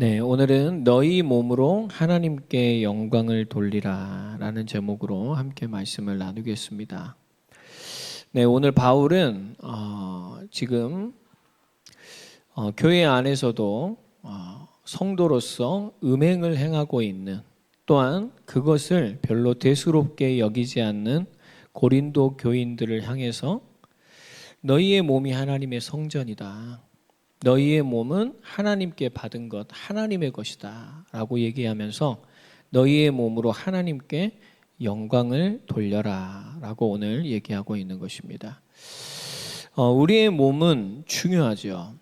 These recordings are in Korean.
네, 오늘은 너희 몸으로 하나님께 영광을 돌리라 라는 제목으로 함께 말씀을 나누겠습니다. 네, 오늘 바울은 지금 교회 안에서도 성도로서 음행을 행하고 있는, 또한 그것을 별로 대수롭게 여기지 않는 고린도 교인들을 향해서 너희의 몸이 하나님의 성전이다, 너희의 몸은 하나님께 받은 것, 하나님의 것이다 라고 얘기하면서 너희의 몸으로 하나님께 영광을 돌려라 라고 오늘 얘기하고 있는 것입니다. 우리의 몸은 중요하죠.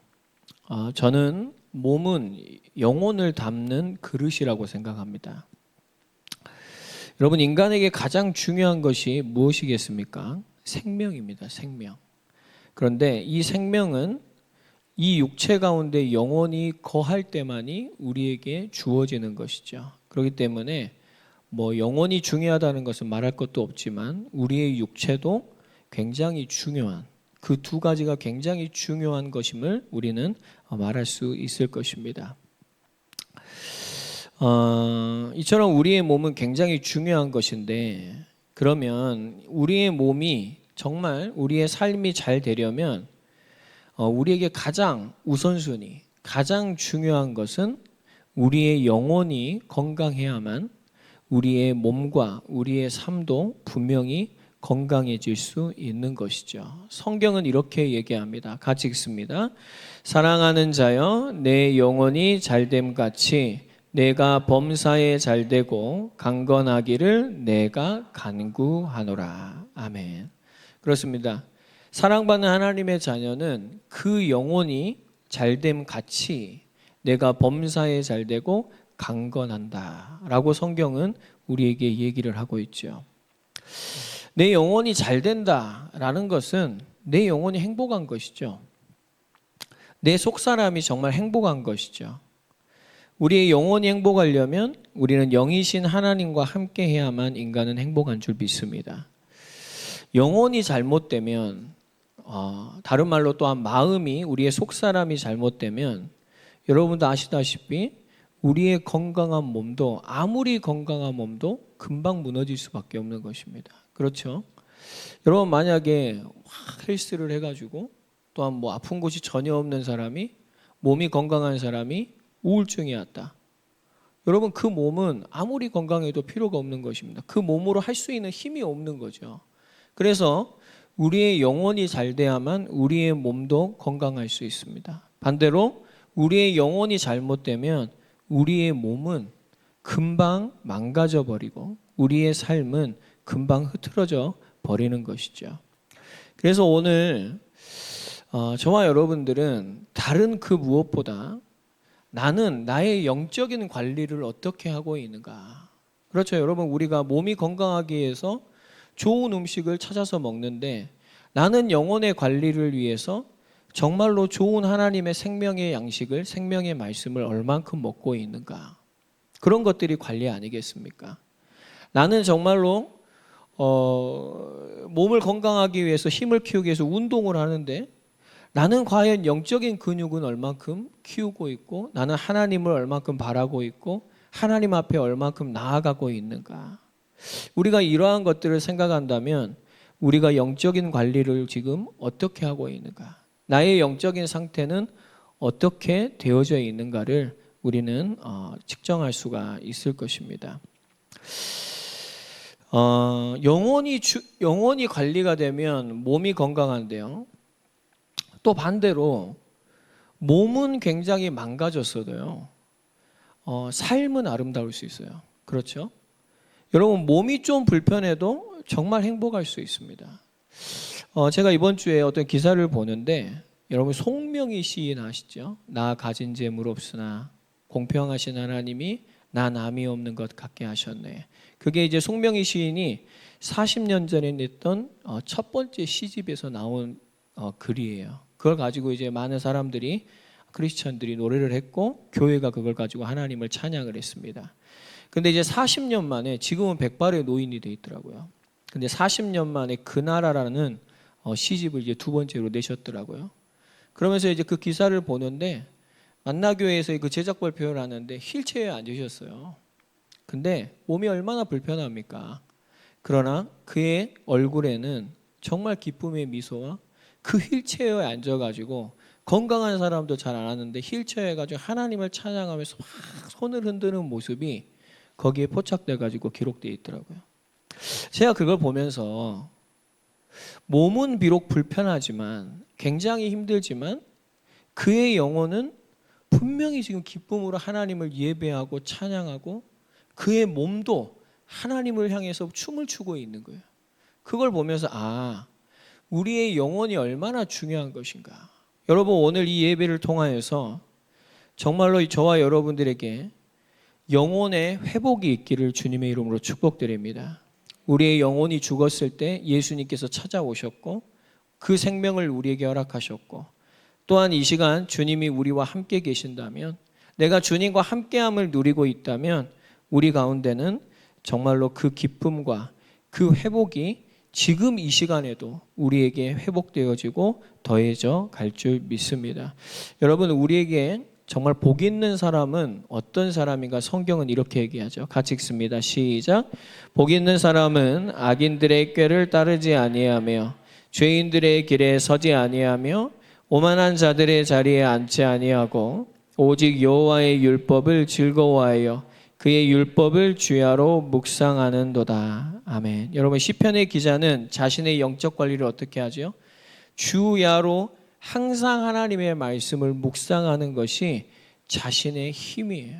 저는 몸은 영혼을 담는 그릇이라고 생각합니다. 여러분, 인간에게 가장 중요한 것이 무엇이겠습니까? 생명입니다. 생명. 그런데 이 생명은 이 육체 가운데 영혼이 거할 때만이 우리에게 주어지는 것이죠. 그렇기 때문에 영혼이 중요하다는 것은 말할 것도 없지만 우리의 육체도 굉장히 중요한, 그 두 가지가 굉장히 중요한 것임을 우리는 말할 수 있을 것입니다. 이처럼 우리의 몸은 굉장히 중요한 것인데, 그러면 우리의 몸이 정말 우리의 삶이 잘 되려면 우리에게 가장 우선순위, 가장 중요한 것은 우리의 영혼이 건강해야만 우리의 몸과 우리의 삶도 분명히 건강해질 수 있는 것이죠. 성경은 이렇게 얘기합니다. 같이 읽습니다. 사랑하는 자여, 내 영혼이 잘됨 같이 내가 범사에 잘되고 강건하기를 내가 간구하노라. 아멘. 그렇습니다. 사랑받는 하나님의 자녀는 그 영혼이 잘됨 같이 내가 범사에 잘되고 강건한다 라고 성경은 우리에게 얘기를 하고 있죠. 내 영혼이 잘된다 라는 것은 내 영혼이 행복한 것이죠. 내 속사람이 정말 행복한 것이죠. 우리의 영혼이 행복하려면 우리는 영이신 하나님과 함께 해야만 인간은 행복한 줄 믿습니다. 영혼이 잘못되면, 다른 말로 또한 마음이, 우리의 속사람이 잘못되면 여러분도 아시다시피 우리의 건강한 몸도, 아무리 건강한 몸도 금방 무너질 수밖에 없는 것입니다. 그렇죠? 여러분, 만약에 헬스를 해가지고 또한 아픈 곳이 전혀 없는 사람이, 몸이 건강한 사람이 우울증이 왔다. 여러분, 그 몸은 아무리 건강해도 필요가 없는 것입니다. 그 몸으로 할 수 있는 힘이 없는 거죠. 그래서 우리의 영혼이 잘 돼야만 우리의 몸도 건강할 수 있습니다. 반대로 우리의 영혼이 잘못되면 우리의 몸은 금방 망가져 버리고 우리의 삶은 금방 흐트러져 버리는 것이죠. 그래서 오늘 저와 여러분들은 다른 그 무엇보다 나는 나의 영적인 관리를 어떻게 하고 있는가. 그렇죠. 여러분, 우리가 몸이 건강하기 위해서 좋은 음식을 찾아서 먹는데, 나는 영혼의 관리를 위해서 정말로 좋은 하나님의 생명의 양식을, 생명의 말씀을 얼만큼 먹고 있는가. 그런 것들이 관리 아니겠습니까? 나는 정말로 몸을 건강하기 위해서, 힘을 키우기 위해서 운동을 하는데 나는 과연 영적인 근육은 얼만큼 키우고 있고, 나는 하나님을 얼만큼 바라고 있고, 하나님 앞에 얼만큼 나아가고 있는가. 우리가 이러한 것들을 생각한다면 우리가 영적인 관리를 지금 어떻게 하고 있는가, 나의 영적인 상태는 어떻게 되어져 있는가를 우리는 측정할 수가 있을 것입니다. 영혼이 관리가 되면 몸이 건강한데요, 또 반대로 몸은 굉장히 망가졌어도요, 삶은 아름다울 수 있어요. 그렇죠? 여러분, 몸이 좀 불편해도 정말 행복할 수 있습니다. 제가 이번 주에 어떤 기사를 보는데, 여러분, 송명희 시인 아시죠? 나 가진 재물 없으나 공평하신 하나님이 나 남이 없는 것 같게 하셨네. 그게 이제 송명희 시인이 40년 전에 냈던 첫 번째 시집에서 나온 글이에요. 그걸 가지고 이제 많은 사람들이, 크리스천들이 노래를 했고, 교회가 그걸 가지고 하나님을 찬양을 했습니다. 근데 이제 40년 만에, 지금은 백발의 노인이 돼 있더라고요. 근데 40년 만에 그 나라라는 시집을 이제 두 번째로 내셨더라고요. 그러면서 이제 그 기사를 보는데 만나교회에서 그 제작 발표를 하는데 휠체어에 앉으셨어요. 근데 몸이 얼마나 불편합니까? 그러나 그의 얼굴에는 정말 기쁨의 미소와 그 휠체어에 앉아가지고 건강한 사람도 잘 안 하는데 휠체어에 가지고 하나님을 찬양하면서 막 손을 흔드는 모습이 거기에 포착돼가지고 기록되어 있더라고요. 제가 그걸 보면서 몸은 비록 불편하지만 굉장히 힘들지만 그의 영혼은 분명히 지금 기쁨으로 하나님을 예배하고 찬양하고 그의 몸도 하나님을 향해서 춤을 추고 있는 거예요. 그걸 보면서 우리의 영혼이 얼마나 중요한 것인가. 여러분 오늘 이 예배를 통하여서 정말로 저와 여러분들에게 영혼의 회복이 있기를 주님의 이름으로 축복드립니다. 우리의 영혼이 죽었을 때 예수님께서 찾아오셨고 그 생명을 우리에게 허락하셨고 또한 이 시간 주님이 우리와 함께 계신다면 내가 주님과 함께함을 누리고 있다면 우리 가운데는 정말로 그 기쁨과 그 회복이 지금 이 시간에도 우리에게 회복되어지고 더해져 갈 줄 믿습니다. 여러분 우리에게 정말 복 있는 사람은 어떤 사람인가 성경은 이렇게 얘기하죠. 같이 읽습니다. 시작. 복 있는 사람은 악인들의 꾀를 따르지 아니하며 죄인들의 길에 서지 아니하며 오만한 자들의 자리에 앉지 아니하고 오직 여호와의 율법을 즐거워하여 그의 율법을 주야로 묵상하는도다. 아멘. 여러분 시편의 기자는 자신의 영적 관리를 어떻게 하죠? 주야로 항상 하나님의 말씀을 묵상하는 것이 자신의 힘이에요.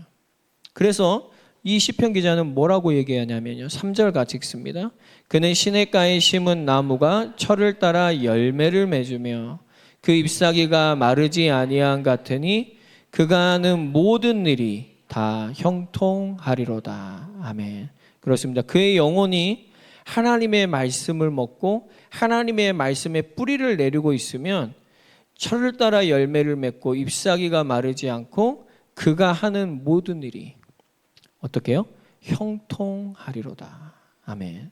그래서 이 시편 기자는 뭐라고 얘기하냐면요. 3절 같이 읽습니다. 그는 시냇가에 심은 나무가 철을 따라 열매를 맺으며 그 잎사귀가 마르지 아니한 같으니 그가 하는 모든 일이 다 형통하리로다. 아멘. 그렇습니다. 그의 영혼이 하나님의 말씀을 먹고 하나님의 말씀에 뿌리를 내리고 있으면 철을 따라 열매를 맺고 잎사귀가 마르지 않고 그가 하는 모든 일이 어떻게 해요? 형통하리로다. 아멘.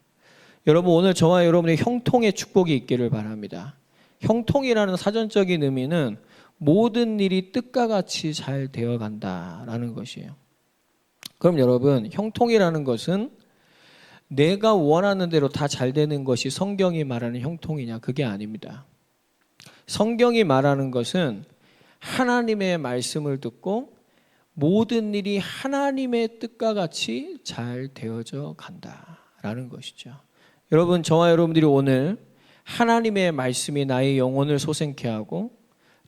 여러분 오늘 저와 여러분의 형통의 축복이 있기를 바랍니다. 형통이라는 사전적인 의미는 모든 일이 뜻과 같이 잘 되어간다라는 것이에요. 그럼 여러분 형통이라는 것은 내가 원하는 대로 다 잘 되는 것이 성경이 말하는 형통이냐? 그게 아닙니다. 성경이 말하는 것은 하나님의 말씀을 듣고 모든 일이 하나님의 뜻과 같이 잘 되어져 간다라는 것이죠. 여러분 저와 여러분들이 오늘 하나님의 말씀이 나의 영혼을 소생케 하고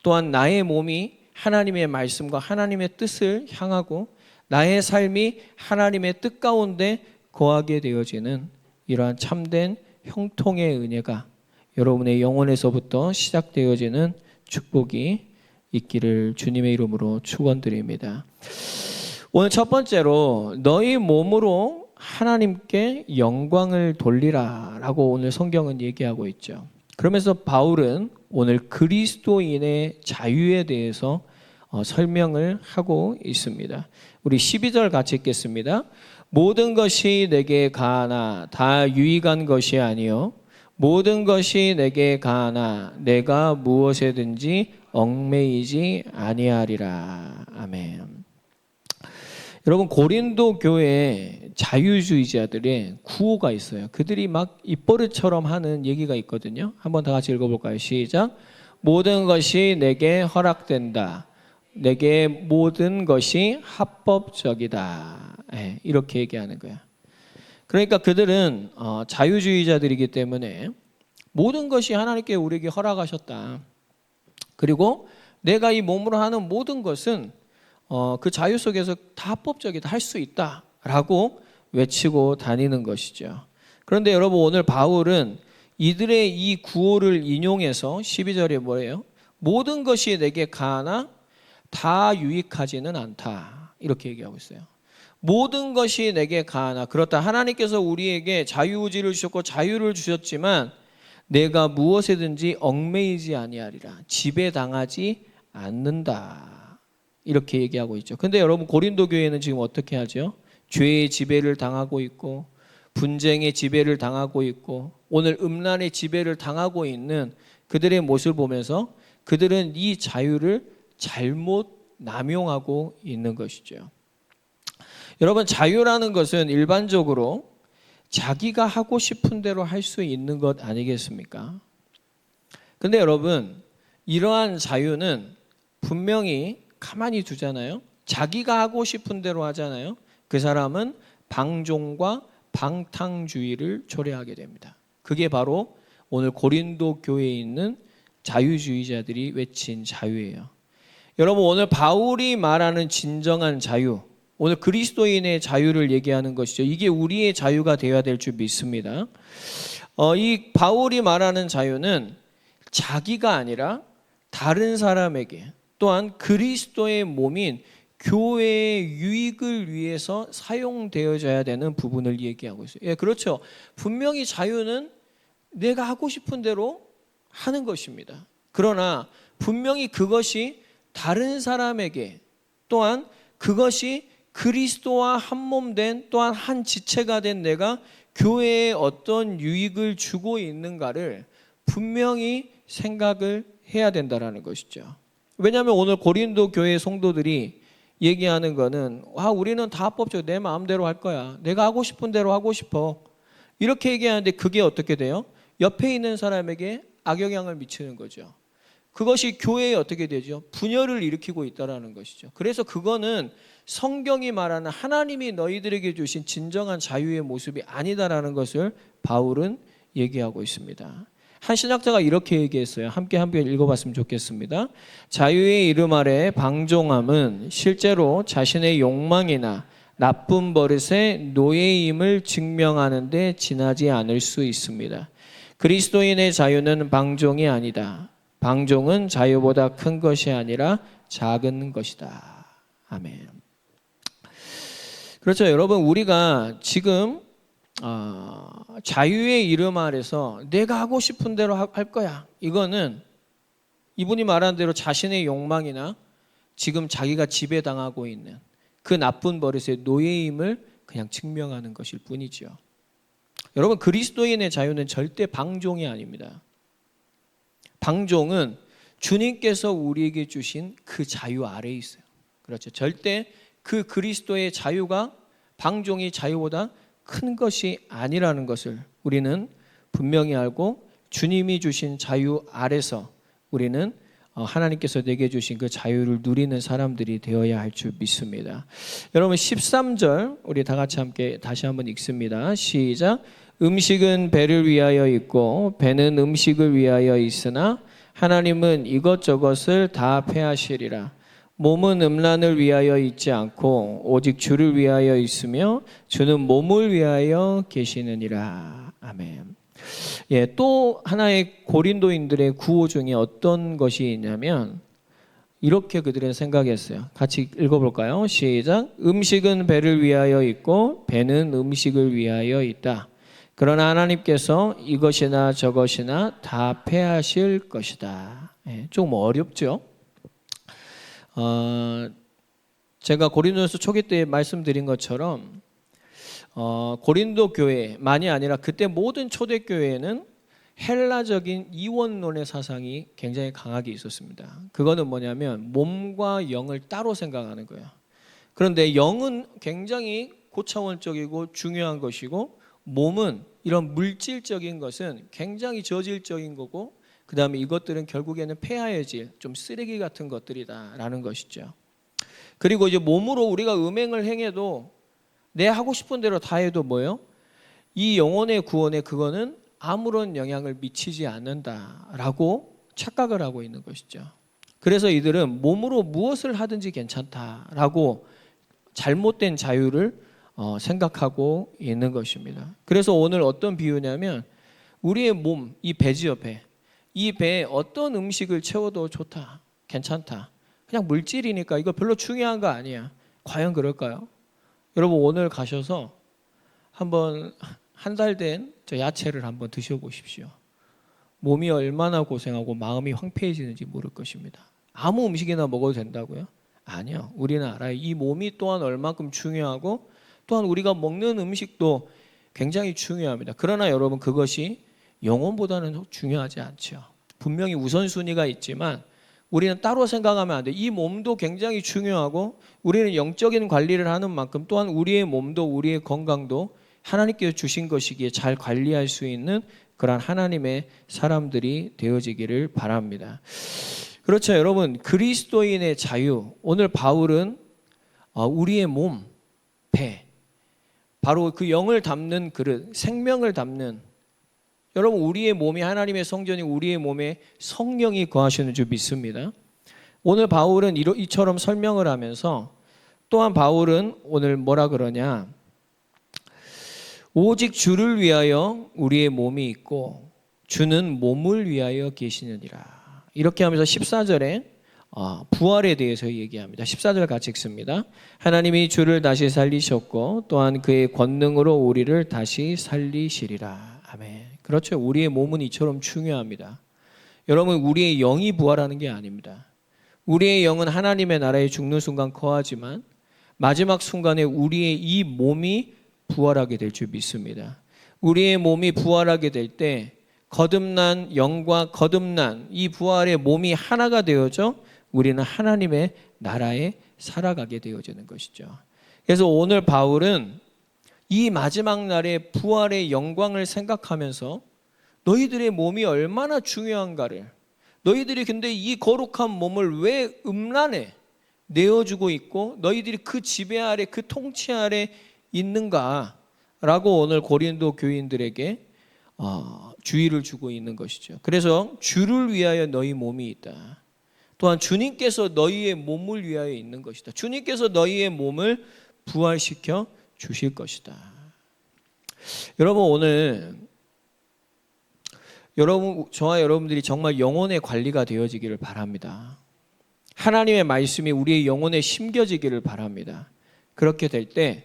또한 나의 몸이 하나님의 말씀과 하나님의 뜻을 향하고 나의 삶이 하나님의 뜻 가운데 거하게 되어지는 이러한 참된 형통의 은혜가 여러분의 영혼에서부터 시작되어지는 축복이 있기를 주님의 이름으로 축원드립니다. 오늘 첫 번째로 너희 몸으로 하나님께 영광을 돌리라 라고 오늘 성경은 얘기하고 있죠. 그러면서 바울은 오늘 그리스도인의 자유에 대해서 설명을 하고 있습니다. 우리 12절 같이 읽겠습니다. 모든 것이 내게 가하나 다 유익한 것이 아니요 모든 것이 내게 가하나 내가 무엇에든지 얽매이지 아니하리라. 아멘. 여러분 고린도 교회에 자유주의자들의 구호가 있어요. 그들이 막 입버릇처럼 하는 얘기가 있거든요. 한번 다 같이 읽어볼까요? 시작. 모든 것이 내게 허락된다. 내게 모든 것이 합법적이다. 네, 이렇게 얘기하는 거야. 그러니까 그들은 자유주의자들이기 때문에 모든 것이 하나님께 우리에게 허락하셨다. 그리고 내가 이 몸으로 하는 모든 것은 그 자유 속에서 다 합법적이다. 할 수 있다라고 외치고 다니는 것이죠. 그런데 여러분 오늘 바울은 이들의 이 구호를 인용해서 12절에 뭐래요? 모든 것이 내게 가하나 다 유익하지는 않다. 이렇게 얘기하고 있어요. 모든 것이 내게 가하나 그렇다. 하나님께서 우리에게 자유의지를 주셨고 자유를 주셨지만 내가 무엇에든지 얽매이지 아니하리라. 지배당하지 않는다. 이렇게 얘기하고 있죠. 근데 여러분 고린도 교회는 지금 어떻게 하죠? 죄의 지배를 당하고 있고 분쟁의 지배를 당하고 있고 오늘 음란의 지배를 당하고 있는 그들의 모습을 보면서 그들은 이 자유를 잘못 남용하고 있는 것이죠. 여러분, 자유라는 것은 일반적으로 자기가 하고 싶은 대로 할 수 있는 것 아니겠습니까? 근데 여러분, 이러한 자유는 분명히 가만히 두잖아요. 자기가 하고 싶은 대로 하잖아요. 그 사람은 방종과 방탕주의를 초래하게 됩니다. 그게 바로 오늘 고린도 교회에 있는 자유주의자들이 외친 자유예요. 여러분, 오늘 바울이 말하는 진정한 자유, 오늘 그리스도인의 자유를 얘기하는 것이죠. 이게 우리의 자유가 되어야 될 줄 믿습니다. 이 바울이 말하는 자유는 자기가 아니라 다른 사람에게, 또한 그리스도의 몸인 교회의 유익을 위해서 사용되어져야 되는 부분을 얘기하고 있어요. 예, 그렇죠. 분명히 자유는 내가 하고 싶은 대로 하는 것입니다. 그러나 분명히 그것이 다른 사람에게, 또한 그것이 그리스도와 한몸된, 또한 한 지체가 된 내가 교회에 어떤 유익을 주고 있는가를 분명히 생각을 해야 된다는 것이죠. 왜냐하면 오늘 고린도 교회 성도들이 얘기하는 거는 우리는 다 합법적으로 내 마음대로 할 거야. 내가 하고 싶은 대로 하고 싶어. 이렇게 얘기하는데 그게 어떻게 돼요? 옆에 있는 사람에게 악영향을 미치는 거죠. 그것이 교회에 어떻게 되죠? 분열을 일으키고 있다는 것이죠. 그래서 그거는 성경이 말하는 하나님이 너희들에게 주신 진정한 자유의 모습이 아니다라는 것을 바울은 얘기하고 있습니다. 한 신학자가 이렇게 얘기했어요. 함께 읽어봤으면 좋겠습니다. 자유의 이름 아래 방종함은 실제로 자신의 욕망이나 나쁜 버릇의 노예임을 증명하는 데 지나지 않을 수 있습니다. 그리스도인의 자유는 방종이 아니다. 방종은 자유보다 큰 것이 아니라 작은 것이다. 아멘. 그렇죠. 여러분, 우리가 지금 자유의 이름 아래서 내가 하고 싶은 대로 할 거야. 이거는 이분이 말한 대로 자신의 욕망이나 지금 자기가 지배당하고 있는 그 나쁜 버릇의 노예임을 그냥 증명하는 것일 뿐이죠. 여러분, 그리스도인의 자유는 절대 방종이 아닙니다. 방종은 주님께서 우리에게 주신 그 자유 아래에 있어요. 그렇죠. 절대 그 그리스도의 자유가 방종이 자유보다 큰 것이 아니라는 것을 우리는 분명히 알고 주님이 주신 자유 아래서 우리는 하나님께서 내게 주신 그 자유를 누리는 사람들이 되어야 할 줄 믿습니다. 여러분, 13절 우리 다 같이 함께 다시 한번 읽습니다. 시작. 음식은 배를 위하여 있고 배는 음식을 위하여 있으나 하나님은 이것저것을 다 폐하시리라. 몸은 음란을 위하여 있지 않고 오직 주를 위하여 있으며 주는 몸을 위하여 계시느니라. 아멘. 예, 또 하나의 고린도인들의 구호 중에 어떤 것이 있냐면 이렇게 그들은 생각했어요. 같이 읽어볼까요? 시작. 음식은 배를 위하여 있고 배는 음식을 위하여 있다. 그러나 하나님께서 이것이나 저것이나 다 폐하실 것이다. 예, 좀 어렵죠? 제가 고린도전서 초기 때 말씀드린 것처럼 고린도 교회만이 아니라 그때 모든 초대교회에는 헬라적인 이원론의 사상이 굉장히 강하게 있었습니다. 그거는 뭐냐면 몸과 영을 따로 생각하는 거예요. 그런데 영은 굉장히 고차원적이고 중요한 것이고 몸은 이런 물질적인 것은 굉장히 저질적인 거고 그 다음에 이것들은 결국에는 폐하여질 좀 쓰레기 같은 것들이다라는 것이죠. 그리고 이제 몸으로 우리가 음행을 행해도 내 하고 싶은 대로 다 해도 뭐예요? 이 영혼의 구원에 그거는 아무런 영향을 미치지 않는다라고 착각을 하고 있는 것이죠. 그래서 이들은 몸으로 무엇을 하든지 괜찮다라고 잘못된 자유를 생각하고 있는 것입니다. 그래서 오늘 어떤 비유냐면 우리의 몸, 이 배지요, 배. 이 배에 어떤 음식을 채워도 좋다, 괜찮다. 그냥 물질이니까 이거 별로 중요한 거 아니야. 과연 그럴까요? 여러분, 오늘 가셔서 한번 한 달 된 저 야채를 한번 드셔보십시오. 몸이 얼마나 고생하고 마음이 황폐해지는지 모를 것입니다. 아무 음식이나 먹어도 된다고요? 아니요. 우리는 알아요. 이 몸이 또한 얼만큼 중요하고 또한 우리가 먹는 음식도 굉장히 중요합니다. 그러나 여러분, 그것이 영혼보다는 중요하지 않죠. 분명히 우선순위가 있지만 우리는 따로 생각하면 안 돼. 이 몸도 굉장히 중요하고 우리는 영적인 관리를 하는 만큼 또한 우리의 몸도 우리의 건강도 하나님께서 주신 것이기에 잘 관리할 수 있는 그러한 하나님의 사람들이 되어지기를 바랍니다. 그렇죠, 여러분. 그리스도인의 자유. 오늘 바울은 우리의 몸, 배, 바로 그 영을 담는 그릇, 생명을 담는, 여러분 우리의 몸이 하나님의 성전이 우리의 몸에 성령이 거하시는 줄 믿습니다. 오늘 바울은 이처럼 설명을 하면서 또한 바울은 오늘 뭐라 그러냐, 오직 주를 위하여 우리의 몸이 있고 주는 몸을 위하여 계시느니라. 이렇게 하면서 14절에 부활에 대해서 얘기합니다. 14절 같이 읽습니다. 하나님이 주를 다시 살리셨고 또한 그의 권능으로 우리를 다시 살리시리라. 아멘. 그렇죠. 우리의 몸은 이처럼 중요합니다. 여러분, 우리의 영이 부활하는 게 아닙니다. 우리의 영은 하나님의 나라에 죽는 순간 거하지만 마지막 순간에 우리의 이 몸이 부활하게 될 줄 믿습니다. 우리의 몸이 부활하게 될 때 거듭난 영과 거듭난 이 부활의 몸이 하나가 되어져 우리는 하나님의 나라에 살아가게 되어지는 것이죠. 그래서 오늘 바울은 이 마지막 날의 부활의 영광을 생각하면서 너희들의 몸이 얼마나 중요한가를, 너희들이 근데 이 거룩한 몸을 왜 음란에 내어주고 있고 너희들이 그 지배 아래, 그 통치 아래 있는가라고 오늘 고린도 교인들에게 주의를 주고 있는 것이죠. 그래서 주를 위하여 너희 몸이 있다. 또한 주님께서 너희의 몸을 위하여 있는 것이다. 주님께서 너희의 몸을 부활시켜 주실 것이다. 여러분, 오늘 저와 여러분들이 정말 영혼의 관리가 되어지기를 바랍니다. 하나님의 말씀이 우리의 영혼에 심겨지기를 바랍니다. 그렇게 될 때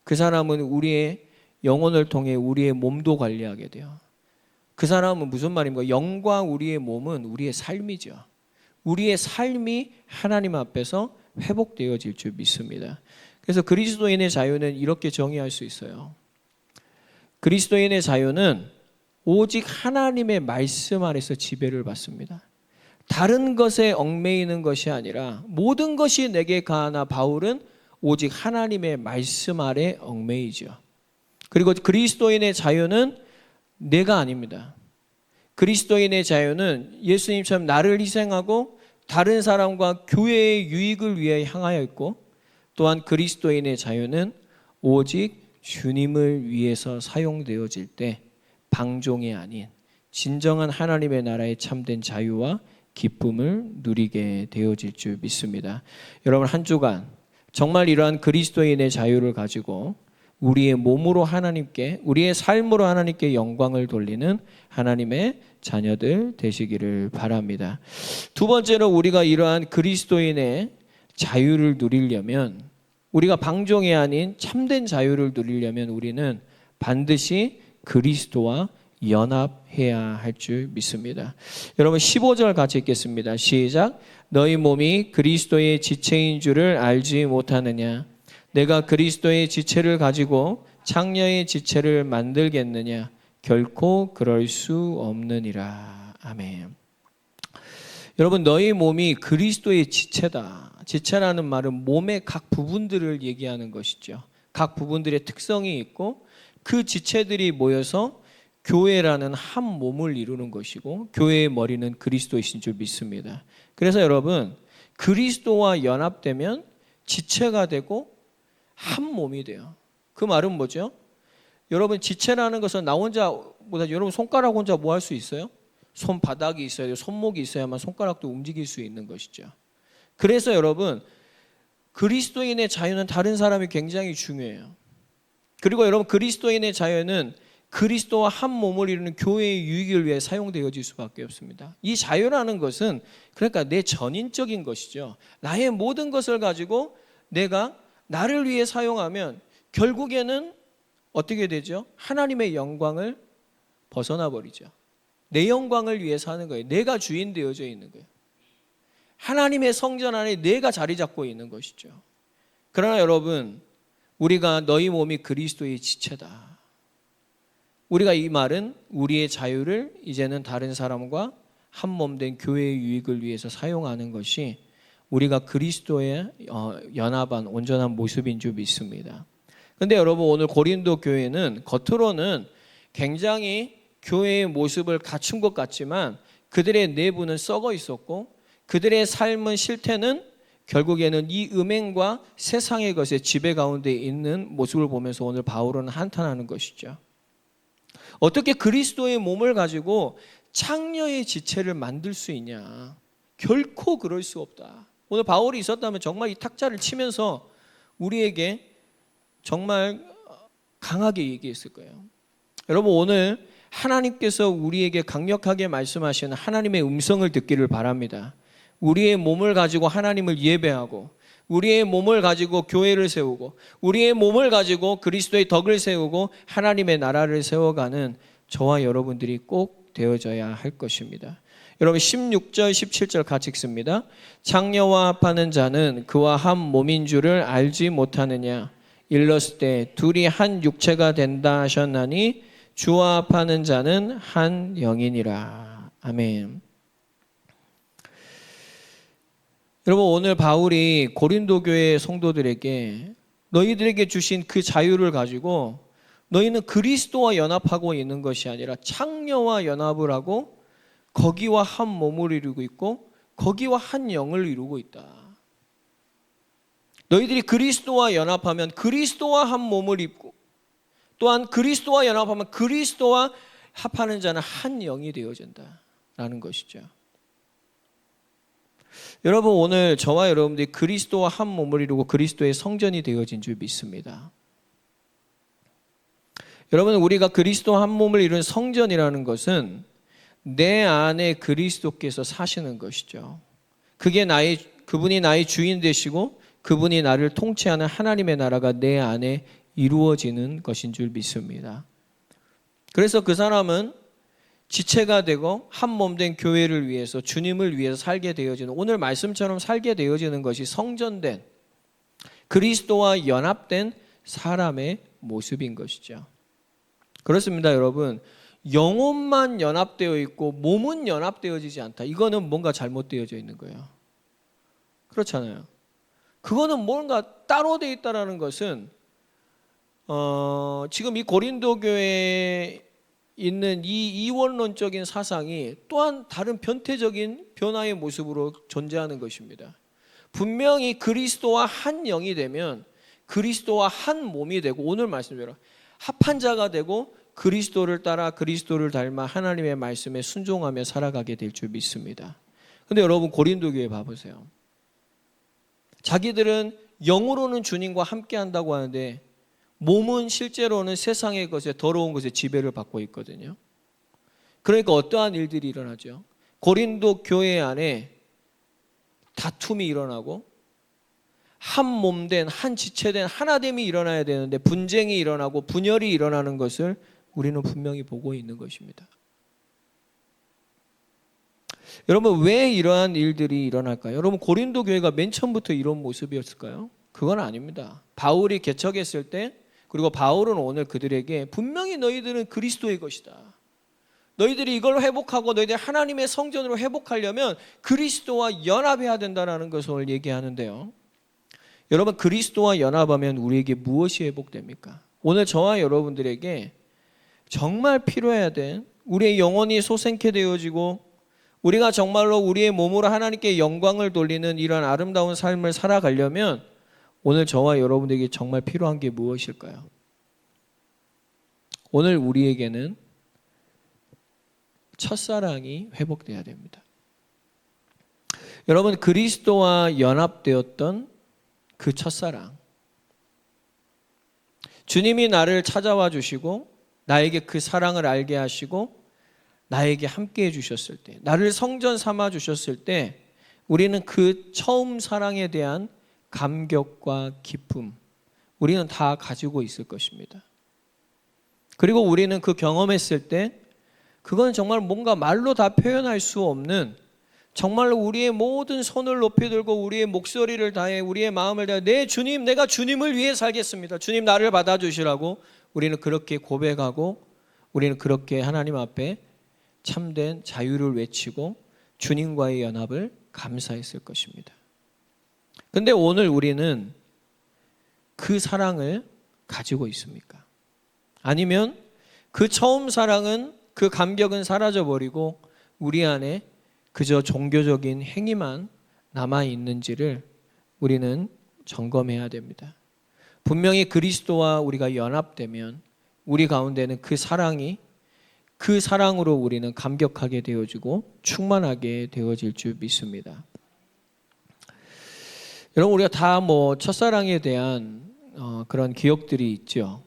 그 사람은 우리의 영혼을 통해 우리의 몸도 관리하게 돼요. 그 사람은 무슨 말입니까? 영과 우리의 몸은 우리의 삶이죠. 우리의 삶이 하나님 앞에서 회복되어질 줄 믿습니다. 그래서 그리스도인의 자유는 이렇게 정의할 수 있어요. 그리스도인의 자유는 오직 하나님의 말씀 아래서 지배를 받습니다. 다른 것에 얽매이는 것이 아니라 모든 것이 내게 가하나 바울은 오직 하나님의 말씀 아래 얽매이죠. 그리고 그리스도인의 자유는 내가 아닙니다. 그리스도인의 자유는 예수님처럼 나를 희생하고 다른 사람과 교회의 유익을 위해 향하여 있고, 또한 그리스도인의 자유는 오직 주님을 위해서 사용되어질 때 방종이 아닌 진정한 하나님의 나라의 참된 자유와 기쁨을 누리게 되어질 줄 믿습니다. 여러분, 한 주간 정말 이러한 그리스도인의 자유를 가지고 우리의 몸으로 하나님께, 우리의 삶으로 하나님께 영광을 돌리는 하나님의 자녀들 되시기를 바랍니다. 두 번째로 우리가 이러한 그리스도인의 자유를 누리려면, 우리가 방종이 아닌 참된 자유를 누리려면 우리는 반드시 그리스도와 연합해야 할 줄 믿습니다. 여러분 15절 같이 읽겠습니다. 시작. 너희 몸이 그리스도의 지체인 줄을 알지 못하느냐? 내가 그리스도의 지체를 가지고 창녀의 지체를 만들겠느냐? 결코 그럴 수 없느니라. 아멘. 여러분, 너희 몸이 그리스도의 지체다. 지체라는 말은 몸의 각 부분들을 얘기하는 것이죠. 각 부분들의 특성이 있고 그 지체들이 모여서 교회라는 한 몸을 이루는 것이고 교회의 머리는 그리스도이신 줄 믿습니다. 그래서 여러분, 그리스도와 연합되면 지체가 되고 한 몸이 돼요. 그 말은 뭐죠? 여러분, 지체라는 것은 나 혼자보다 여러분 손가락 혼자 뭐 할 수 있어요? 손바닥이 있어야 돼요. 손목이 있어야만 손가락도 움직일 수 있는 것이죠. 그래서 여러분, 그리스도인의 자유는 다른 사람이 굉장히 중요해요. 그리고 여러분, 그리스도인의 자유는 그리스도와 한 몸을 이루는 교회의 유익을 위해 사용되어질 수밖에 없습니다. 이 자유라는 것은 그러니까 내 전인적인 것이죠. 나의 모든 것을 가지고 내가 나를 위해 사용하면 결국에는 어떻게 되죠? 하나님의 영광을 벗어나 버리죠. 내 영광을 위해서 하는 거예요. 내가 주인 되어져 있는 거예요. 하나님의 성전 안에 내가 자리 잡고 있는 것이죠. 그러나 여러분, 우리가 너희 몸이 그리스도의 지체다. 우리가 이 말은 우리의 자유를 이제는 다른 사람과 한 몸 된 교회의 유익을 위해서 사용하는 것이 우리가 그리스도의 연합한 온전한 모습인 줄 믿습니다. 그런데 여러분, 오늘 고린도 교회는 겉으로는 굉장히 교회의 모습을 갖춘 것 같지만 그들의 내부는 썩어 있었고 그들의 삶은 실태는 결국에는 이 음행과 세상의 것의 지배 가운데 있는 모습을 보면서 오늘 바울은 한탄하는 것이죠. 어떻게 그리스도의 몸을 가지고 창녀의 지체를 만들 수 있냐? 결코 그럴 수 없다. 오늘 바울이 있었다면 정말 이 탁자를 치면서 우리에게 정말 강하게 얘기했을 거예요. 여러분, 오늘 하나님께서 우리에게 강력하게 말씀하시는 하나님의 음성을 듣기를 바랍니다. 우리의 몸을 가지고 하나님을 예배하고 우리의 몸을 가지고 교회를 세우고 우리의 몸을 가지고 그리스도의 덕을 세우고 하나님의 나라를 세워가는 저와 여러분들이 꼭 되어져야 할 것입니다. 여러분 16절 17절 같이 읽습니다. 창녀와 합하는 자는 그와 한 몸인 줄을 알지 못하느냐. 일렀을 때 둘이 한 육체가 된다 하셨나니 주와 합하는 자는 한 영이니라. 아멘. 여러분, 오늘 바울이 고린도 교회 성도들에게 너희들에게 주신 그 자유를 가지고 너희는 그리스도와 연합하고 있는 것이 아니라 창녀와 연합을 하고 거기와 한 몸을 이루고 있고 거기와 한 영을 이루고 있다. 너희들이 그리스도와 연합하면 그리스도와 한 몸을 입고 또한 그리스도와 연합하면 그리스도와 합하는 자는 한 영이 되어진다라는 것이죠. 여러분, 오늘 저와 여러분들이 그리스도와 한 몸을 이루고 그리스도의 성전이 되어진 줄 믿습니다. 여러분, 우리가 그리스도 한 몸을 이룬 성전이라는 것은 내 안에 그리스도께서 사시는 것이죠. 그분이 나의 주인 되시고 그분이 나를 통치하는 하나님의 나라가 내 안에 이루어지는 것인 줄 믿습니다. 그래서 그 사람은 지체가 되고 한 몸 된 교회를 위해서 주님을 위해서 살게 되어지는, 오늘 말씀처럼 살게 되어지는 것이 성전된 그리스도와 연합된 사람의 모습인 것이죠. 그렇습니다, 여러분. 영혼만 연합되어 있고 몸은 연합되어지지 않다. 이거는 뭔가 잘못되어져 있는 거예요. 그렇잖아요. 그거는 뭔가 따로 되어 있다는 것은 지금 이 고린도 교회에 있는 이 이원론적인 사상이 또한 다른 변태적인 변화의 모습으로 존재하는 것입니다. 분명히 그리스도와 한 영이 되면 그리스도와 한 몸이 되고 오늘 말씀대로 합한 자가 되고 그리스도를 따라 그리스도를 닮아 하나님의 말씀에 순종하며 살아가게 될 줄 믿습니다. 그런데 여러분, 고린도 교회 봐보세요. 자기들은 영으로는 주님과 함께 한다고 하는데 몸은 실제로는 세상의 것에 더러운 것에 지배를 받고 있거든요. 그러니까 어떠한 일들이 일어나죠? 고린도 교회 안에 다툼이 일어나고 한 몸된 한 지체된 하나됨이 일어나야 되는데 분쟁이 일어나고 분열이 일어나는 것을 우리는 분명히 보고 있는 것입니다. 여러분, 왜 이러한 일들이 일어날까요? 여러분, 고린도 교회가 맨 처음부터 이런 모습이었을까요? 그건 아닙니다. 바울이 개척했을 때, 그리고 바울은 오늘 그들에게 분명히 너희들은 그리스도의 것이다. 너희들이 이걸 회복하고 너희들이 하나님의 성전으로 회복하려면 그리스도와 연합해야 된다는 것을 얘기하는데요. 여러분, 그리스도와 연합하면 우리에게 무엇이 회복됩니까? 오늘 저와 여러분들에게 정말 필요해야 돼. 우리의 영혼이 소생케 되어지고 우리가 정말로 우리의 몸으로 하나님께 영광을 돌리는 이런 아름다운 삶을 살아가려면 오늘 저와 여러분들에게 정말 필요한 게 무엇일까요? 오늘 우리에게는 첫사랑이 회복돼야 됩니다. 여러분, 그리스도와 연합되었던 그 첫사랑, 주님이 나를 찾아와 주시고 나에게 그 사랑을 알게 하시고 나에게 함께 해주셨을 때, 나를 성전 삼아 주셨을 때 우리는 그 처음 사랑에 대한 감격과 기쁨, 우리는 다 가지고 있을 것입니다. 그리고 우리는 그 경험했을 때 그건 정말 뭔가 말로 다 표현할 수 없는, 정말로 우리의 모든 손을 높이 들고 우리의 목소리를 다해 우리의 마음을 다해 내 주님, 내가 주님을 위해 살겠습니다, 주님 나를 받아주시라고 우리는 그렇게 고백하고 우리는 그렇게 하나님 앞에 참된 자유를 외치고 주님과의 연합을 감사했을 것입니다. 근데 오늘 우리는 그 사랑을 가지고 있습니까? 아니면 그 처음 사랑은, 그 감격은 사라져버리고 우리 안에 그저 종교적인 행위만 남아있는지를 우리는 점검해야 됩니다. 분명히 그리스도와 우리가 연합되면 우리 가운데는 그 사랑이, 그 사랑으로 우리는 감격하게 되어지고 충만하게 되어질 줄 믿습니다. 여러분, 우리가 다 첫사랑에 대한 그런 기억들이 있죠.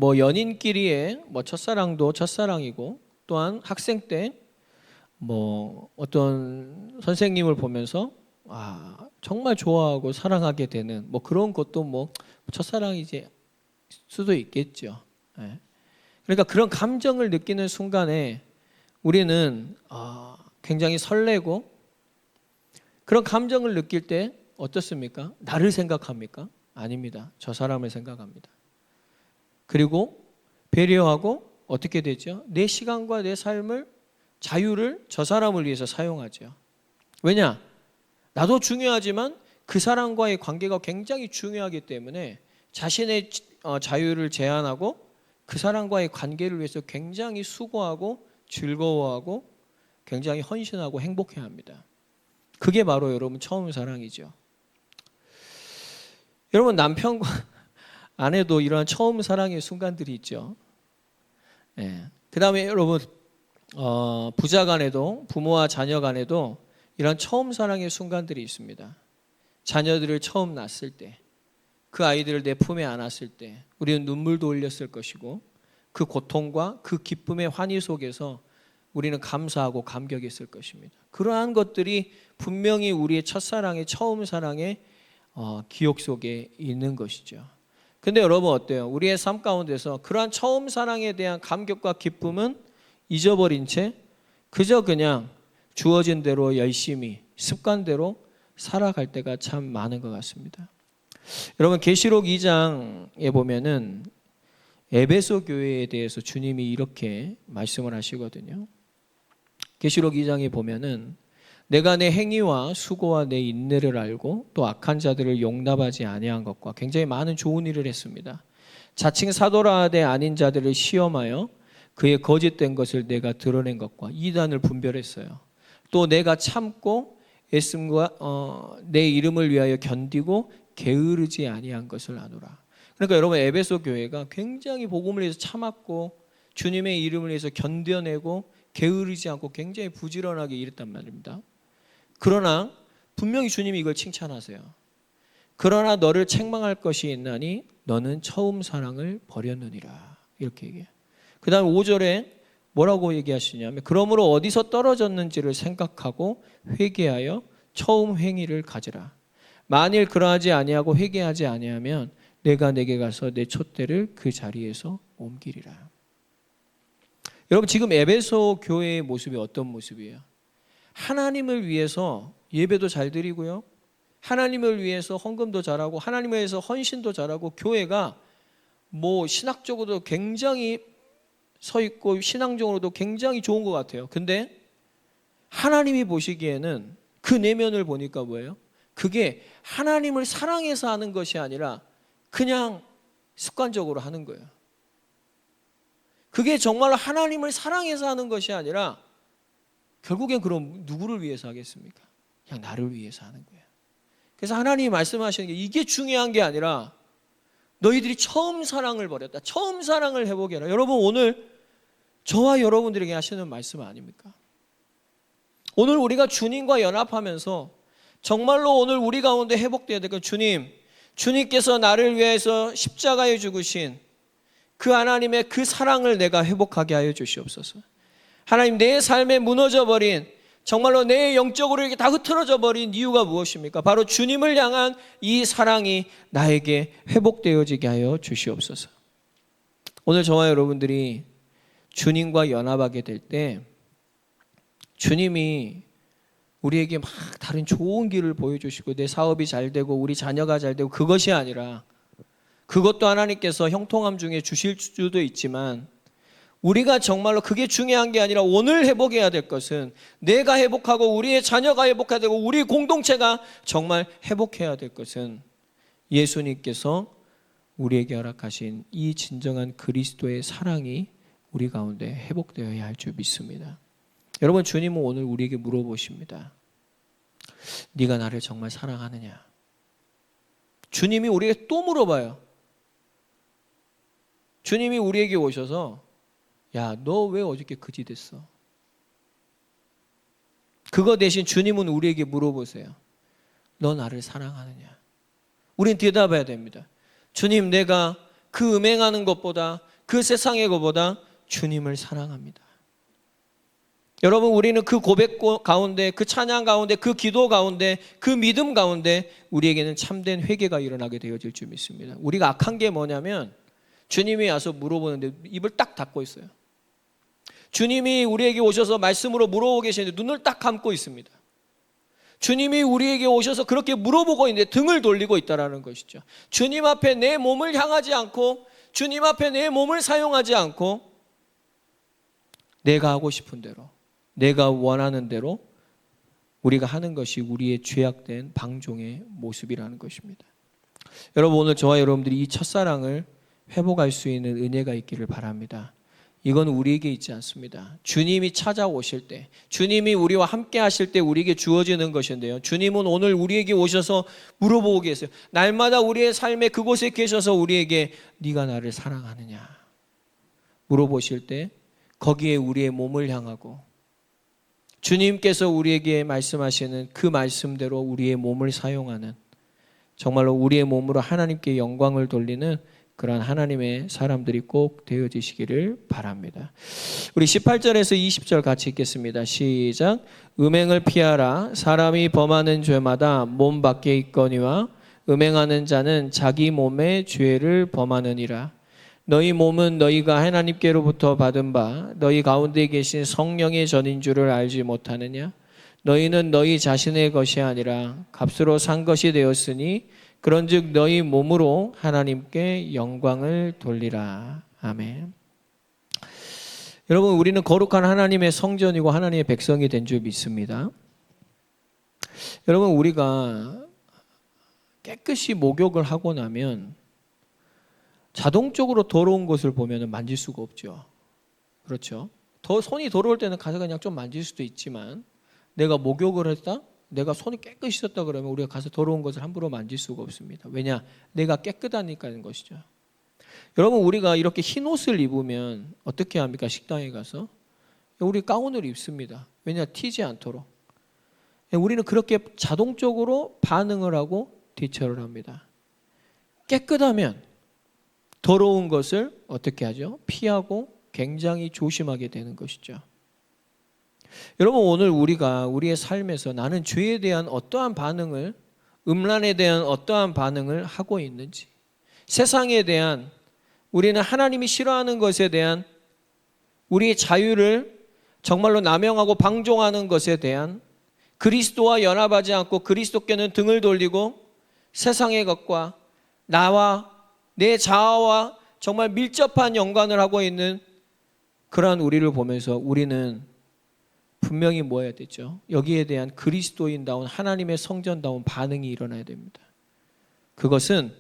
연인끼리의 첫사랑도 첫사랑이고, 또한 학생 때 어떤 선생님을 보면서 정말 좋아하고 사랑하게 되는 그런 것도 첫사랑이지 수도 있겠죠. 그러니까 그런 감정을 느끼는 순간에 우리는 굉장히 설레고, 그런 감정을 느낄 때 어떻습니까? 나를 생각합니까? 아닙니다. 저 사람을 생각합니다. 그리고 배려하고 어떻게 되죠? 내 시간과 내 삶을, 자유를 저 사람을 위해서 사용하죠. 왜냐? 나도 중요하지만 그 사람과의 관계가 굉장히 중요하기 때문에 자신의 자유를 제한하고 그 사람과의 관계를 위해서 굉장히 수고하고 즐거워하고 굉장히 헌신하고 행복해야 합니다. 그게 바로 여러분 처음 사랑이죠. 여러분, 남편과 아내도 이러한 처음 사랑의 순간들이 있죠. 그 다음에 여러분, 부자 간에도, 부모와 자녀 간에도 이런 처음 사랑의 순간들이 있습니다. 자녀들을 처음 낳았을 때, 그 아이들을 내 품에 안았을 때 우리는 눈물도 흘렸을 것이고, 그 고통과 그 기쁨의 환희 속에서 우리는 감사하고 감격했을 것입니다. 그러한 것들이 분명히 우리의 첫사랑의, 처음 사랑의 기억 속에 있는 것이죠. 근데 여러분 어때요? 우리의 삶 가운데서 그러한 처음 사랑에 대한 감격과 기쁨은 잊어버린 채 그저 그냥 주어진 대로 열심히 습관대로 살아갈 때가 참 많은 것 같습니다. 여러분, 계시록 2장에 보면은 에베소 교회에 대해서 주님이 이렇게 말씀을 하시거든요. 계시록 2장에 보면은 내가 내 행위와 수고와 내 인내를 알고 또 악한 자들을 용납하지 아니한 것과, 굉장히 많은 좋은 일을 했습니다. 자칭 사도라 하되 아닌 자들을 시험하여 그의 거짓된 것을 내가 드러낸 것과 이단을 분별했어요. 또 내가 참고 애씀과 내 이름을 위하여 견디고 게으르지 아니한 것을 아노라. 그러니까 여러분, 에베소 교회가 굉장히 복음을 위해서 참았고 주님의 이름을 위해서 견뎌내고 게으르지 않고 굉장히 부지런하게 일했단 말입니다. 그러나 분명히 주님이 이걸 칭찬하세요. 그러나 너를 책망할 것이 있나니 너는 처음 사랑을 버렸느니라, 이렇게 얘기해요. 그 다음 5절에 뭐라고 얘기하시냐면, 그러므로 어디서 떨어졌는지를 생각하고 회개하여 처음 행위를 가지라. 만일 그러하지 아니하고 회개하지 아니하면 내가 내게 가서 내 촛대를 그 자리에서 옮기리라. 여러분, 지금 에베소 교회의 모습이 어떤 모습이에요? 하나님을 위해서 예배도 잘 드리고요, 하나님을 위해서 헌금도 잘하고, 하나님을 위해서 헌신도 잘하고, 교회가 신학적으로도 굉장히 서 있고 신앙적으로도 굉장히 좋은 것 같아요. 근데 하나님이 보시기에는 그 내면을 보니까 뭐예요? 그게 하나님을 사랑해서 하는 것이 아니라 그냥 습관적으로 하는 거예요. 그게 정말로 하나님을 사랑해서 하는 것이 아니라 결국엔 그럼 누구를 위해서 하겠습니까? 그냥 나를 위해서 하는 거예요. 그래서 하나님이 말씀하시는 게 이게 중요한 게 아니라 너희들이 처음 사랑을 버렸다, 처음 사랑을 회복해라. 여러분, 오늘 저와 여러분들에게 하시는 말씀 아닙니까? 오늘 우리가 주님과 연합하면서 정말로 오늘 우리 가운데 회복되어야 될 건, 주님께서 나를 위해서 십자가에 죽으신 그 하나님의 그 사랑을 내가 회복하게 하여 주시옵소서. 하나님, 내 삶에 무너져버린, 정말로 내 영적으로 이렇게 다 흐트러져 버린 이유가 무엇입니까? 바로 주님을 향한 이 사랑이 나에게 회복되어지게 하여 주시옵소서. 오늘 저와 여러분들이 주님과 연합하게 될 때 주님이 우리에게 막 다른 좋은 길을 보여주시고 내 사업이 잘 되고 우리 자녀가 잘 되고, 그것이 아니라, 그것도 하나님께서 형통함 중에 주실 수도 있지만 우리가 정말로 그게 중요한 게 아니라 오늘 회복해야 될 것은 내가 회복하고 우리의 자녀가 회복해야 되고 우리 공동체가 정말 회복해야 될 것은 예수님께서 우리에게 허락하신 이 진정한 그리스도의 사랑이 우리 가운데 회복되어야 할 줄 믿습니다. 여러분, 주님은 오늘 우리에게 물어보십니다. 네가 나를 정말 사랑하느냐? 주님이 우리에게 또 물어봐요. 주님이 우리에게 오셔서 야, 너 왜 어저께 그지 됐어? 그거 대신 주님은 우리에게 물어보세요. 너 나를 사랑하느냐? 우린 대답해야 됩니다. 주님, 내가 그 음행하는 것보다 그 세상의 것보다 주님을 사랑합니다. 여러분, 우리는 그 고백 가운데, 그 찬양 가운데, 그 기도 가운데, 그 믿음 가운데 우리에게는 참된 회개가 일어나게 되어질 줄 믿습니다. 우리가 악한 게 뭐냐면 주님이 와서 물어보는데 입을 딱 닫고 있어요. 주님이 우리에게 오셔서 말씀으로 물어보고 계시는데 눈을 딱 감고 있습니다. 주님이 우리에게 오셔서 그렇게 물어보고 있는데 등을 돌리고 있다는 것이죠. 주님 앞에 내 몸을 향하지 않고 주님 앞에 내 몸을 사용하지 않고 내가 하고 싶은 대로, 내가 원하는 대로 우리가 하는 것이 우리의 죄악된 방종의 모습이라는 것입니다. 여러분, 오늘 저와 여러분들이 이 첫사랑을 회복할 수 있는 은혜가 있기를 바랍니다. 이건 우리에게 있지 않습니다. 주님이 찾아오실 때, 주님이 우리와 함께 하실 때 우리에게 주어지는 것인데요. 주님은 오늘 우리에게 오셔서 물어보고 계세요. 날마다 우리의 삶의 그곳에 계셔서 우리에게 네가 나를 사랑하느냐 물어보실 때 거기에 우리의 몸을 향하고 주님께서 우리에게 말씀하시는 그 말씀대로 우리의 몸을 사용하는, 정말로 우리의 몸으로 하나님께 영광을 돌리는 그런 하나님의 사람들이 꼭 되어지시기를 바랍니다. 우리 18절에서 20절 같이 읽겠습니다. 시작. 음행을 피하라. 사람이 범하는 죄마다 몸 밖에 있거니와 음행하는 자는 자기 몸의 죄를 범하느니라. 너희 몸은 너희가 하나님께로부터 받은 바 너희 가운데 계신 성령의 전인 줄을 알지 못하느냐? 너희는 너희 자신의 것이 아니라 값으로 산 것이 되었으니 그런즉 너희 몸으로 하나님께 영광을 돌리라. 아멘. 여러분, 우리는 거룩한 하나님의 성전이고 하나님의 백성이 된 줄 믿습니다. 여러분, 우리가 깨끗이 목욕을 하고 나면 자동적으로 더러운 것을 보면 만질 수가 없죠. 그렇죠? 더 손이 더러울 때는 가서 그냥 좀 만질 수도 있지만 내가 목욕을 했다? 내가 손이 깨끗이 씻었다 그러면 우리가 가서 더러운 것을 함부로 만질 수가 없습니다. 왜냐? 내가 깨끗하니까는 것이죠. 여러분, 우리가 이렇게 흰 옷을 입으면 어떻게 합니까? 식당에 가서 우리 가운을 입습니다. 왜냐? 튀지 않도록. 우리는 그렇게 자동적으로 반응을 하고 대처를 합니다. 깨끗하면 더러운 것을 어떻게 하죠? 피하고 굉장히 조심하게 되는 것이죠. 여러분, 오늘 우리가 우리의 삶에서 나는 죄에 대한 어떠한 반응을, 음란에 대한 어떠한 반응을 하고 있는지, 세상에 대한, 우리는 하나님이 싫어하는 것에 대한 우리의 자유를 정말로 남용하고 방종하는 것에 대한, 그리스도와 연합하지 않고 그리스도께는 등을 돌리고 세상의 것과 나와 내 자아와 정말 밀접한 연관을 하고 있는 그러한 우리를 보면서 우리는 분명히 뭐 해야 되죠? 여기에 대한 그리스도인다운 하나님의 성전다운 반응이 일어나야 됩니다. 그것은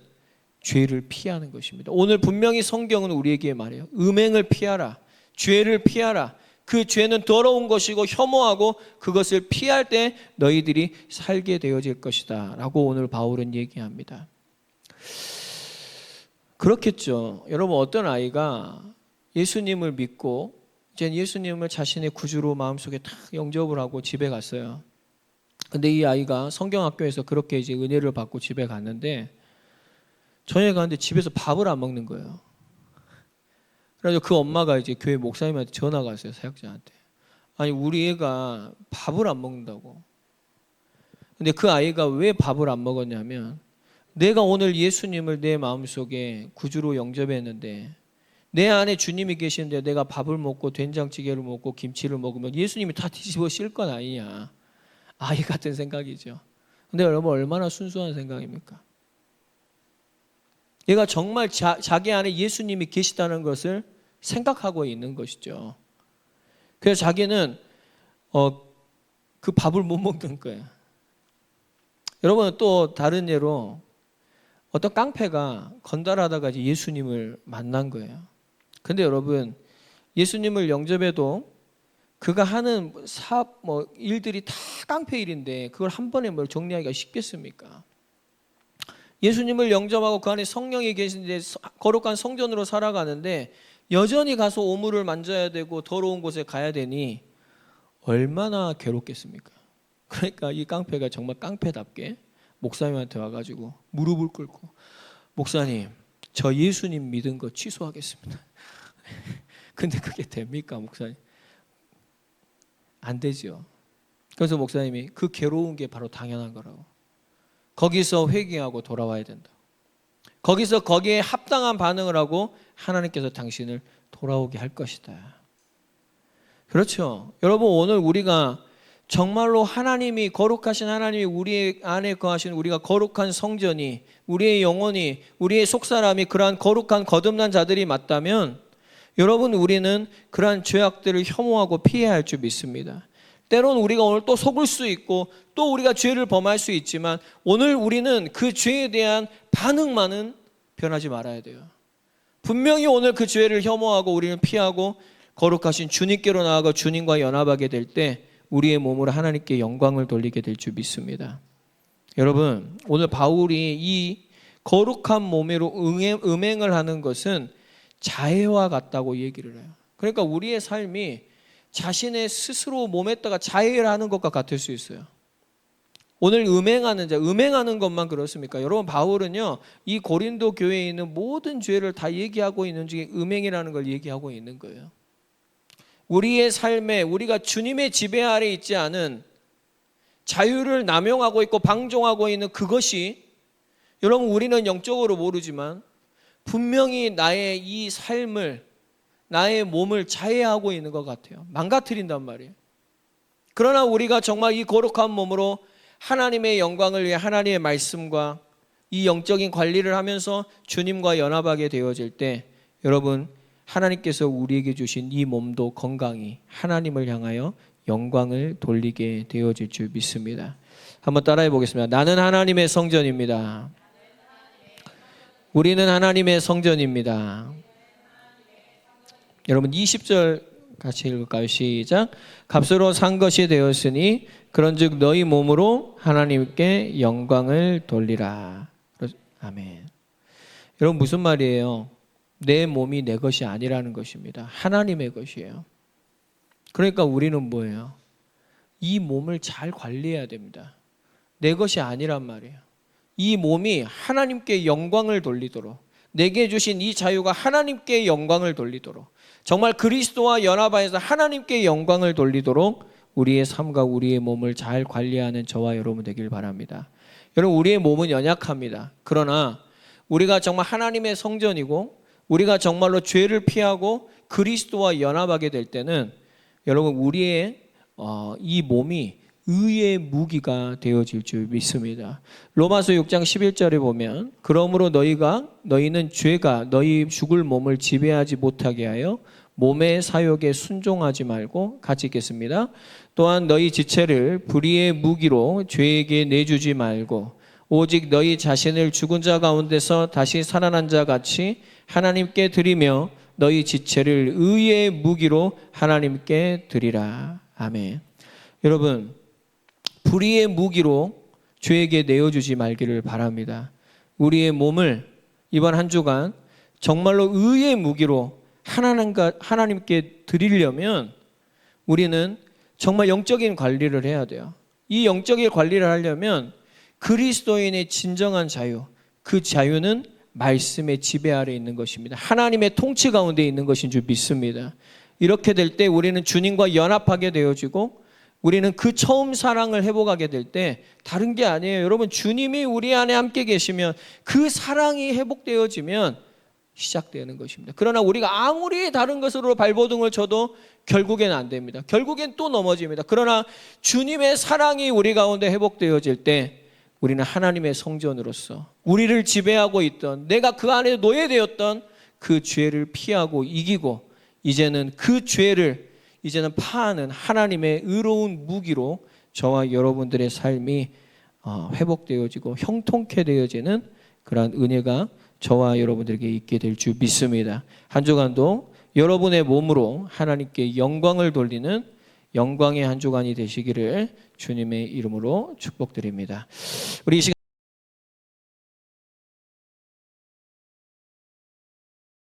죄를 피하는 것입니다. 오늘 분명히 성경은 우리에게 말해요. 음행을 피하라. 죄를 피하라. 그 죄는 더러운 것이고 혐오하고 그것을 피할 때 너희들이 살게 되어질 것이다 라고 오늘 바울은 얘기합니다. 그렇겠죠. 여러분, 어떤 아이가 예수님을 믿고 이제 예수님을 자신의 구주로 마음속에 딱 영접을 하고 집에 갔어요. 근데 이 아이가 성경학교에서 그렇게 이제 은혜를 받고 집에 갔는데 저녁에 갔는데 집에서 밥을 안 먹는 거예요. 그래서 그 엄마가 이제 교회 목사님한테 전화가 왔어요. 사역자한테. 아니, 우리 애가 밥을 안 먹는다고. 근데 그 아이가 왜 밥을 안 먹었냐면 내가 오늘 예수님을 내 마음속에 구주로 영접했는데 내 안에 주님이 계시는데 내가 밥을 먹고 된장찌개를 먹고 김치를 먹으면 예수님이 다 뒤집어 씌울 건 아니냐. 아이 같은 생각이죠. 근데 여러분, 얼마나 순수한 생각입니까? 얘가 정말 자기 안에 예수님이 계시다는 것을 생각하고 있는 것이죠. 그래서 자기는 그 밥을 못 먹는 거예요. 여러분, 또 다른 예로 어떤 깡패가 건달하다가 예수님을 만난 거예요. 근데 여러분, 예수님을 영접해도 그가 하는 사업 일들이 다 깡패 일인데 그걸 한 번에 정리하기가 쉽겠습니까? 예수님을 영접하고 그 안에 성령이 계신데 거룩한 성전으로 살아가는데 여전히 가서 오물을 만져야 되고 더러운 곳에 가야 되니 얼마나 괴롭겠습니까? 그러니까 이 깡패가 정말 깡패답게 목사님한테 와가지고 무릎을 꿇고, 목사님, 저 예수님 믿은 거 취소하겠습니다. 근데 그게 됩니까, 목사님? 안 되죠. 그래서 목사님이 그 괴로운 게 바로 당연한 거라고. 거기서 회개하고 돌아와야 된다. 거기서 거기에 합당한 반응을 하고 하나님께서 당신을 돌아오게 할 것이다. 그렇죠. 여러분, 오늘 우리가 정말로 하나님이, 거룩하신 하나님이 우리 안에 거하신 우리가 거룩한 성전이, 우리의 영혼이, 우리의 속사람이 그러한 거룩한 거듭난 자들이 맞다면 여러분, 우리는 그러한 죄악들을 혐오하고 피해야 할 줄 믿습니다. 때론 우리가 오늘 또 속을 수 있고 또 우리가 죄를 범할 수 있지만 오늘 우리는 그 죄에 대한 반응만은 변하지 말아야 돼요. 분명히 오늘 그 죄를 혐오하고 우리는 피하고 거룩하신 주님께로 나아가 주님과 연합하게 될 때 우리의 몸으로 하나님께 영광을 돌리게 될 줄 믿습니다. 여러분, 오늘 바울이 이 거룩한 몸으로 음행을 하는 것은 자해와 같다고 얘기를 해요. 그러니까 우리의 삶이 자신의 스스로 몸에다가 자해를 하는 것과 같을 수 있어요. 오늘 음행하는 자, 음행하는 것만 그렇습니까? 여러분, 바울은요, 이 고린도 교회에 있는 모든 죄를 다 얘기하고 있는 중에 음행이라는 걸 얘기하고 있는 거예요. 우리의 삶에 우리가 주님의 지배 아래 있지 않은 자유를 남용하고 있고 방종하고 있는 그것이, 여러분, 우리는 영적으로 모르지만 분명히 나의 이 삶을, 나의 몸을 자해하고 있는 것 같아요. 망가뜨린단 말이에요. 그러나 우리가 정말 이 거룩한 몸으로 하나님의 영광을 위해 하나님의 말씀과 이 영적인 관리를 하면서 주님과 연합하게 되어질 때 여러분, 하나님께서 우리에게 주신 이 몸도 건강히 하나님을 향하여 영광을 돌리게 되어질 줄 믿습니다. 한번 따라해 보겠습니다. 나는 하나님의 성전입니다. 우리는 하나님의 성전입니다. 여러분, 20절 같이 읽을까요? 시작. 값으로 산 것이 되었으니 그런즉 너희 몸으로 하나님께 영광을 돌리라. 아멘. 여러분, 무슨 말이에요? 내 몸이 내 것이 아니라는 것입니다. 하나님의 것이에요. 그러니까 우리는 뭐예요? 이 몸을 잘 관리해야 됩니다. 내 것이 아니란 말이에요. 이 몸이 하나님께 영광을 돌리도록, 내게 주신 이 자유가 하나님께 영광을 돌리도록, 정말 그리스도와 연합하여서 하나님께 영광을 돌리도록 우리의 삶과 우리의 몸을 잘 관리하는 저와 여러분 되길 바랍니다. 여러분, 우리의 몸은 연약합니다. 그러나 우리가 정말 하나님의 성전이고 우리가 정말로 죄를 피하고 그리스도와 연합하게 될 때는 여러분, 우리의 이 몸이 의의 무기가 되어질 줄 믿습니다. 로마서 6장 11절에 보면 그러므로 너희는 죄가 너희 죽을 몸을 지배하지 못하게 하여 몸의 사욕에 순종하지 말고, 같이 읽겠습니다. 또한 너희 지체를 불의의 무기로 죄에게 내주지 말고 오직 너희 자신을 죽은 자 가운데서 다시 살아난 자 같이 하나님께 드리며 너희 지체를 의의 무기로 하나님께 드리라. 아멘. 여러분, 불의의 무기로 죄에게 내어주지 말기를 바랍니다. 우리의 몸을 이번 한 주간 정말로 의의 무기로 하나님께 드리려면 우리는 정말 영적인 관리를 해야 돼요. 이 영적인 관리를 하려면 그리스도인의 진정한 자유, 그 자유는 말씀의 지배 아래 있는 것입니다. 하나님의 통치 가운데 있는 것인 줄 믿습니다. 이렇게 될 때 우리는 주님과 연합하게 되어지고 우리는 그 처음 사랑을 회복하게 될 때 다른 게 아니에요. 여러분, 주님이 우리 안에 함께 계시면 그 사랑이 회복되어지면 시작되는 것입니다. 그러나 우리가 아무리 다른 것으로 발버둥을 쳐도 결국엔 안 됩니다. 결국엔 또 넘어집니다. 그러나 주님의 사랑이 우리 가운데 회복되어질 때 우리는 하나님의 성전으로서 우리를 지배하고 있던, 내가 그 안에 노예되었던 그 죄를 피하고 이기고 이제는 그 죄를 이제는 파하는 하나님의 의로운 무기로 저와 여러분들의 삶이 회복되어지고 형통케 되어지는 그러한 은혜가 저와 여러분들에게 있게 될 줄 믿습니다. 한 주간도 여러분의 몸으로 하나님께 영광을 돌리는 영광의 한 주간이 되시기를 주님의 이름으로 축복드립니다. 우리 이 시간